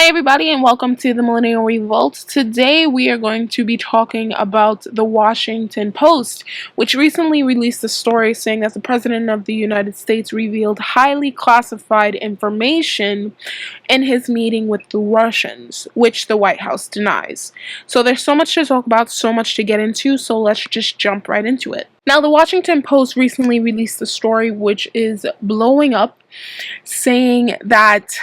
Hi everybody and welcome to the Millennial Revolt. Today we are going to be talking about the Washington Post, which recently released a story saying that the President of the United States revealed highly classified information in his meeting with the Russians, which the White House denies. So there's so much to talk about, so much to get into, so let's just jump right into it. Now, the Washington Post recently released a story which is blowing up, saying that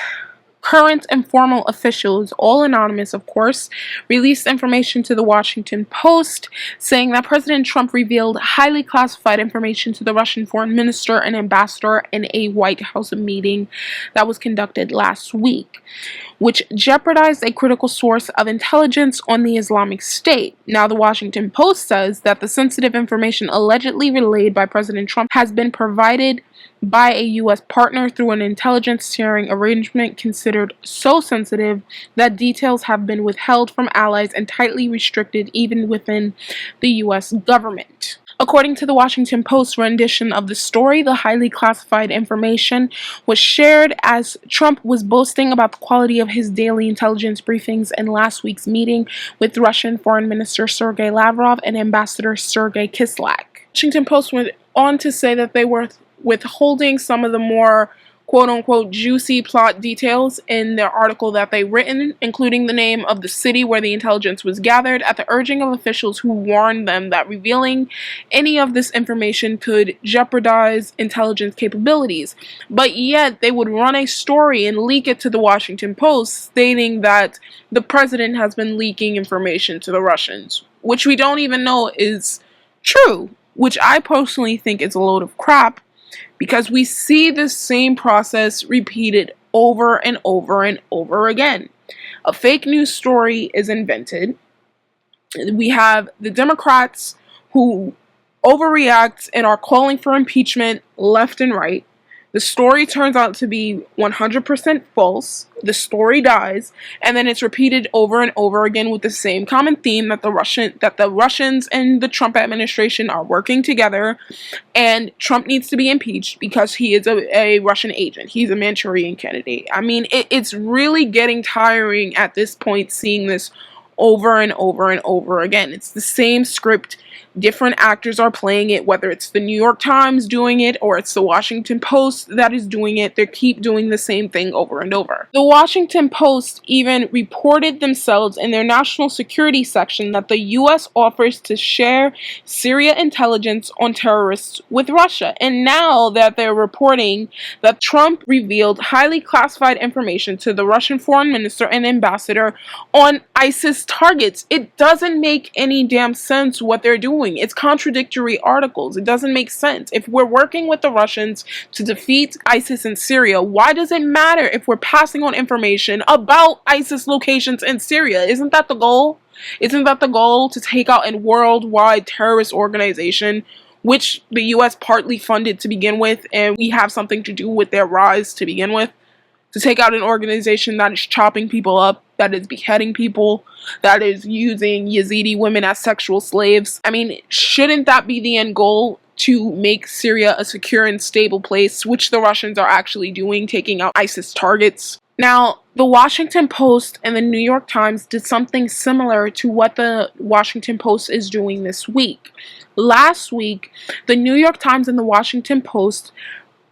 current and formal officials, all anonymous of course, released information to the Washington Post saying that President Trump revealed highly classified information to the Russian foreign minister and ambassador in a White House meeting that was conducted last week, which jeopardized a critical source of intelligence on the Islamic State. Now, the Washington Post says that the sensitive information allegedly relayed by President Trump has been provided by a U.S. partner through an intelligence sharing arrangement considered so sensitive that details have been withheld from allies and tightly restricted even within the U.S. government. According to the Washington Post rendition of the story, the highly classified information was shared as Trump was boasting about the quality of his daily intelligence briefings in last week's meeting with Russian Foreign Minister Sergei Lavrov and Ambassador Sergei Kislyak. Washington Post went on to say that they were withholding some of the more quote-unquote juicy plot details in their article that they written, including the name of the city where the intelligence was gathered, at the urging of officials who warned them that revealing any of this information could jeopardize intelligence capabilities. But yet they would run a story and leak it to the Washington Post stating that the president has been leaking information to the Russians, which we don't even know is true, which I personally think is a load of crap, because we see the same process repeated over and over and over again. A fake news story is invented. We have the Democrats who overreact and are calling for impeachment left and right. The story turns out to be 100% false. The story dies, and then it's repeated over and over again with the same common theme that the Russians and the Trump administration are working together, and Trump needs to be impeached because he is a Russian agent. He's a Manchurian candidate. I mean, it's really getting tiring at this point seeing this over and over and over again. It's the same script. Different actors are playing it, whether it's the New York Times doing it or it's the Washington Post that is doing it. They keep doing the same thing over and over. The Washington Post even reported themselves in their national security section that the U.S. offers to share Syria intelligence on terrorists with Russia. And now that they're reporting that Trump revealed highly classified information to the Russian foreign minister and ambassador on ISIS targets, it doesn't make any damn sense what they're doing. It's contradictory articles. It doesn't make sense. If we're working with the Russians to defeat ISIS in Syria, why does it matter if we're passing on information about ISIS locations in Syria? Isn't that the goal? Isn't that the goal, to take out a worldwide terrorist organization, which the U.S. partly funded to begin with, and we have something to do with their rise to begin with? To take out an organization that is chopping people up, that is beheading people, that is using Yazidi women as sexual slaves. I mean, shouldn't that be the end goal, to make Syria a secure and stable place, which the Russians are actually doing, taking out ISIS targets? Now, the Washington Post and the New York Times did something similar to what the Washington Post is doing this week. Last week, the New York Times and the Washington Post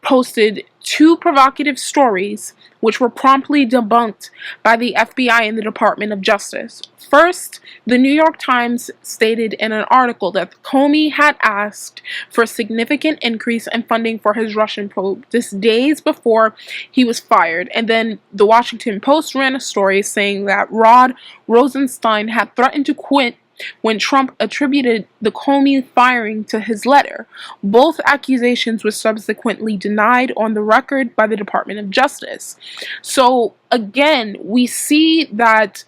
posted two provocative stories which were promptly debunked by the FBI and the Department of Justice. First, the New York Times stated in an article that Comey had asked for a significant increase in funding for his Russian probe just days before he was fired. And then the Washington Post ran a story saying that Rod Rosenstein had threatened to quit when Trump attributed the Comey firing to his letter. Both accusations were subsequently denied on the record by the Department of Justice. So again, we see that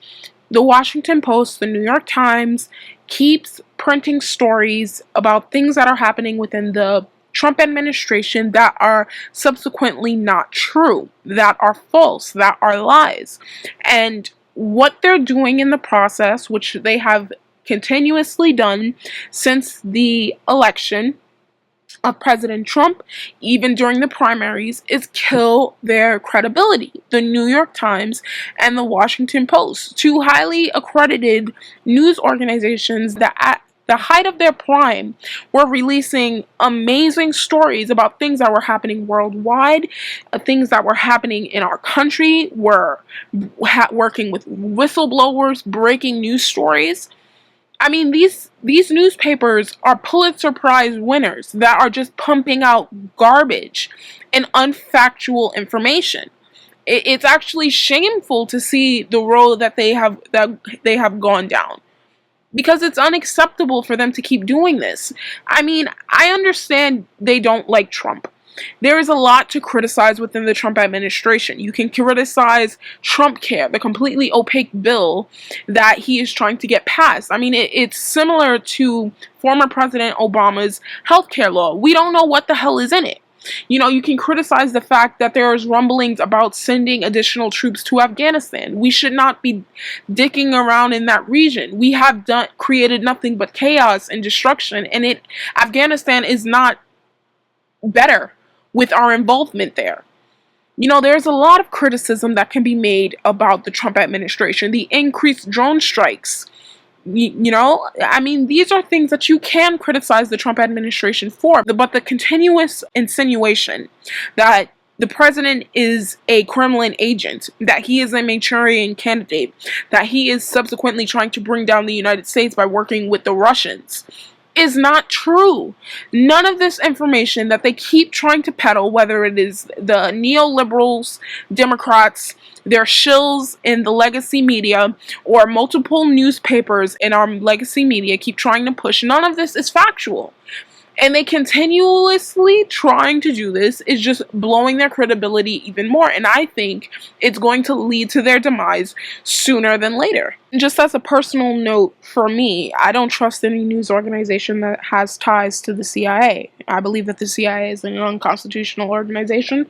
the Washington Post, the New York Times, keeps printing stories about things that are happening within the Trump administration that are subsequently not true, that are false, that are lies. And what they're doing in the process, which they have continuously done since the election, of President Trump, even during the primaries, is kill their credibility. The New York Times and the Washington Post, two highly accredited news organizations that at the height of their prime were releasing amazing stories about things that were happening worldwide, things that were happening in our country, were working with whistleblowers, breaking news stories. I mean, these newspapers are Pulitzer Prize winners that are just pumping out garbage and unfactual information. It's actually shameful to see the road that they have gone down, because it's unacceptable for them to keep doing this. I mean, I understand they don't like Trump. There is a lot to criticize within the Trump administration. You can criticize Trump Care, the completely opaque bill that he is trying to get passed. I mean, it's similar to former President Obama's healthcare law. We don't know what the hell is in it. You know, you can criticize the fact that there's rumblings about sending additional troops to Afghanistan. We should not be dicking around in that region. We have created nothing but chaos and destruction, and Afghanistan is not better with our involvement there. You know, there's a lot of criticism that can be made about the Trump administration. The increased drone strikes, you know, I mean, these are things that you can criticize the Trump administration for. But the continuous insinuation that the president is a Kremlin agent, that he is a Manchurian candidate, that he is subsequently trying to bring down the United States by working with the Russians, is not true. None of this information that they keep trying to peddle, whether it is the neoliberals, Democrats, their shills in the legacy media, or multiple newspapers in our legacy media keep trying to push, none of this is factual. And they continuously trying to do this is just blowing their credibility even more. And I think it's going to lead to their demise sooner than later. Just as a personal note for me, I don't trust any news organization that has ties to the CIA. I believe that the CIA is an unconstitutional organization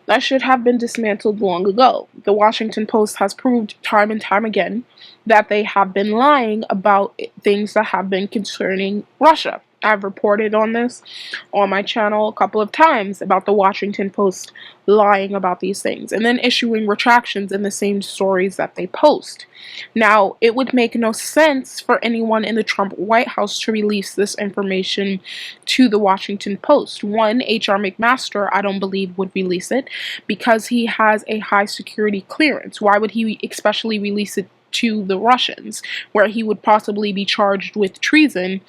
that should have been dismantled long ago. The Washington Post has proved time and time again that they have been lying about things that have been concerning Russia. I've reported on this on my channel a couple of times about the Washington Post lying about these things and then issuing retractions in the same stories that they post. Now, it would make no sense for anyone in the Trump White House to release this information to the Washington Post. One, H.R. McMaster, I don't believe, would release it because he has a high security clearance. Why would he especially release it to the Russians, where he would possibly be charged with treason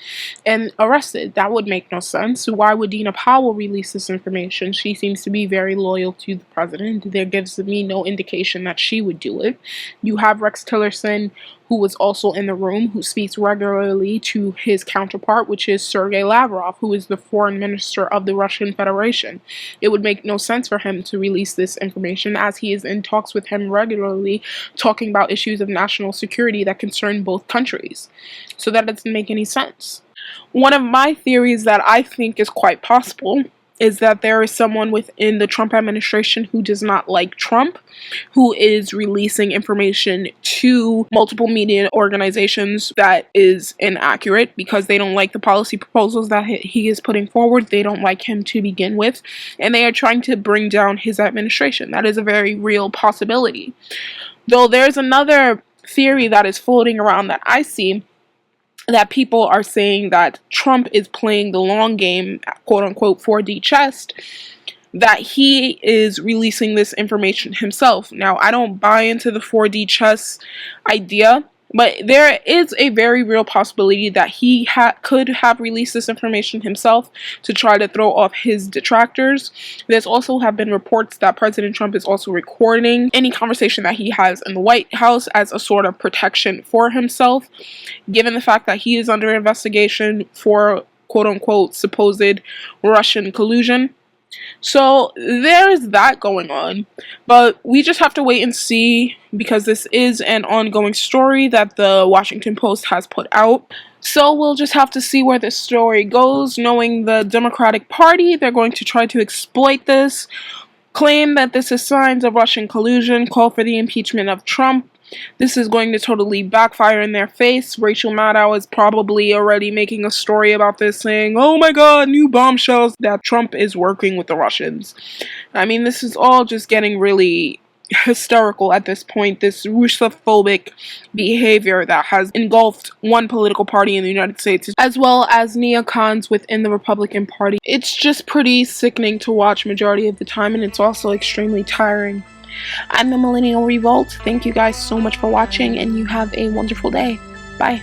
and arrested? That would make no sense. Why would Dina Powell release this information? She seems to be very loyal to the president. There gives me no indication that she would do it. You have Rex Tillerson, who was also in the room, who speaks regularly to his counterpart, which is Sergei Lavrov, who is the foreign minister of the Russian Federation. It would make no sense for him to release this information, as he is in talks with him regularly, talking about issues of national security that concern both countries. So that doesn't make any sense. One of my theories that I think is quite possible is that there is someone within the Trump administration who does not like Trump, who is releasing information to multiple media organizations that is inaccurate because they don't like the policy proposals that he is putting forward. They don't like him to begin with, and they are trying to bring down his administration. That is a very real possibility. Though there's another theory that is floating around that I see, that people are saying that Trump is playing the long game, quote unquote 4D chess, that he is releasing this information himself. Now, I don't buy into the 4D chess idea, but there is a very real possibility that he could have released this information himself to try to throw off his detractors. There's also have been reports that President Trump is also recording any conversation that he has in the White House as a sort of protection for himself, given the fact that he is under investigation for quote-unquote supposed Russian collusion. So there is that going on, but we just have to wait and see, because this is an ongoing story that the Washington Post has put out. So we'll just have to see where this story goes. Knowing the Democratic Party, they're going to try to exploit this, claim that this is signs of Russian collusion, call for the impeachment of Trump, This is going to totally backfire in their face. Rachel Maddow is probably already making a story about this, saying, "Oh my god, new bombshells," that Trump is working with the Russians. I mean, this is all just getting really hysterical at this point, this Russophobic behavior that has engulfed one political party in the United States, as well as neocons within the Republican Party. It's just pretty sickening to watch majority of the time, and it's also extremely tiring. I'm the Millennial Revolt. Thank you guys so much for watching, and you have a wonderful day. Bye.